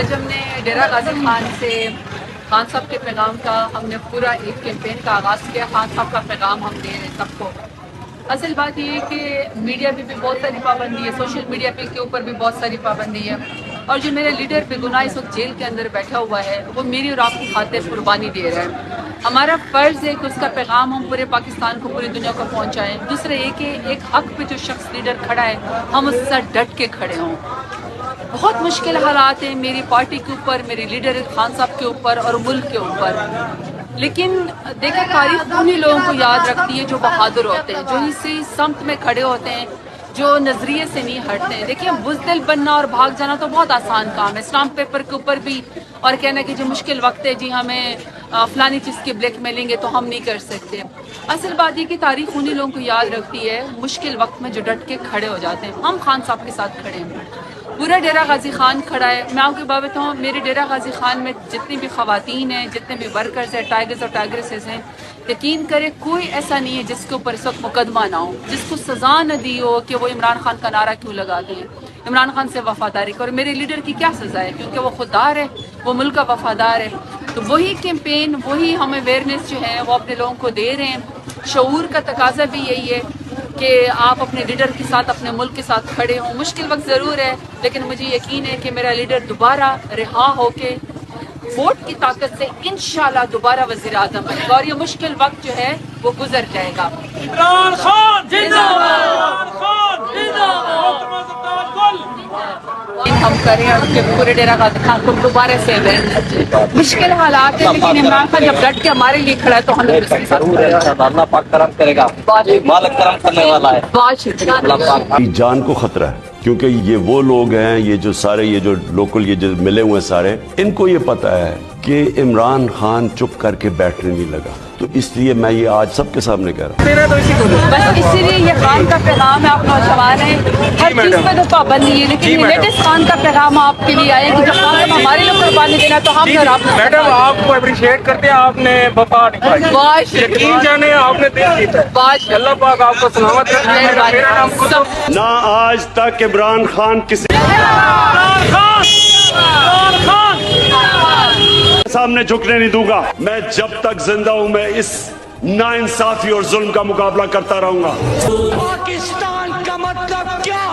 آج ہم نے ڈیرہ غازی خان سے خان صاحب کے پیغام کا ہم نے پورا ایک کیمپین کا آغاز کیا. خان صاحب کا پیغام ہم دے رہے ہیں سب کو. اصل بات یہ ہے کہ میڈیا پہ بھی بہت ساری پابندی ہے, سوشل میڈیا پہ کے اوپر بھی بہت ساری پابندی ہے, اور جو میرا لیڈر بے گناہ اس وقت جیل کے اندر بیٹھا ہوا ہے وہ میری اور آپ کی خاطر قربانی دے رہا ہے. ہمارا فرض ہے کہ اس کا پیغام ہم پورے پاکستان کو, پوری دنیا کو پہنچائیں. دوسرا یہ کہ ایک حق پہ جو شخص لیڈر کھڑا ہے ہم اس سے ڈٹ کے کھڑے ہوں. بہت مشکل حالات ہیں میری پارٹی کے اوپر, میرے لیڈر خان صاحب کے اوپر اور ملک کے اوپر, لیکن دیکھیں تاریخ انہی لوگوں کو یاد رکھتی ہے جو بہادر ہوتے ہیں, جو اسی سمت میں کھڑے ہوتے ہیں, جو نظریے سے نہیں ہٹتے ہیں. دیکھیں بزدل بننا اور بھاگ جانا تو بہت آسان کام ہے, اسٹامپ پیپر کے اوپر بھی, اور کہنا کہ جو مشکل وقت ہے جی ہمیں فلانی چیز کی بلیک میلنگ ہے تو ہم نہیں کر سکتے. اصل بات یہ کہ تاریخ انہی لوگوں کو یاد رکھتی ہے مشکل وقت میں جو ڈٹ کے کھڑے ہو جاتے ہیں. ہم خان صاحب کے ساتھ کھڑے ہیں, پورا ڈیرہ غازی خان کھڑا ہے. میں آپ کو بات بتاؤں, میرے ڈیرہ غازی خان میں جتنی بھی خواتین ہیں, جتنے بھی ورکرز ہیں, ٹائگرز اور ٹائگریسز ہیں, یقین کرے کوئی ایسا نہیں ہے جس کے اوپر اس وقت مقدمہ نہ ہو, جس کو سزا نہ دی ہو کہ وہ عمران خان کا نعرہ کیوں لگا دیں, عمران خان سے وفاداری کا. اور میرے لیڈر کی کیا سزا ہے, کیونکہ وہ خوددار ہے, وہ ملک کا وفادار ہے. تو وہی کیمپین, وہی ہم اویئرنیس جو ہے وہ اپنے لوگوں کو دے رہے ہیں. شعور کا تقاضا بھی یہی ہے کہ آپ اپنے لیڈر کے ساتھ, اپنے ملک کے ساتھ کھڑے ہوں. مشکل وقت ضرور ہے, لیکن مجھے یقین ہے کہ میرا لیڈر دوبارہ رہا ہو کے ووٹ کی طاقت سے انشاءاللہ دوبارہ وزیر اعظم بنے گا, اور یہ مشکل وقت جو ہے وہ گزر جائے گا. عمران خان زندہ باد, عمران خان زندہ باد. ہم کریں اور کہ پورے ڈیرہ غازی خان کو دوبارہ سے مشکل حالات ہیں, لیکن عمران خان جب ڈٹ کے ہمارے لیے کھڑا ہے تو ہمیں اس کے ساتھ کھڑے ہونا. اللہ پاک کرم کرے گا, مالک کرم کرنے والا ہے. بہت شکریہ. اللہ پاک جان کو خطرہ ہے, کیونکہ یہ وہ لوگ ہیں, یہ جو سارے یہ جو لوکل یہ جو ملے ہوئے سارے, ان کو یہ پتا ہے کہ عمران خان چپ کر کے بیٹھنے نہیں لگا. تو اس لیے میں یہ آج سب کے سامنے کہہ رہا ہوں. بس اسی لیے یہ خان کا پیغام ہے, آپ نوجوان ہیں, ہر چیز پہ تو پابندی ہے, لیکن لیٹسٹ خان کا پیغام آپ کے لیے آئے کہ جب خان صاحب ہمارے لیے قربانی دینا تو ہم اور آپ میڈم آپ کو اپریشیٹ کرتے ہیں, آپ نے وفا نبھائی, بہت یقین جانے آپ نے دل جیتا ہے. بہت اللہ پاک آپ کو سلامت رکھے. میرا نام سب نہ آج تک عمران خان کسی عمران خان, عمران خان سامنے جھکنے نہیں دوں گا. میں جب تک زندہ ہوں میں اس ناانصافی اور ظلم کا مقابلہ کرتا رہوں گا. پاکستان کا مطلب کیا؟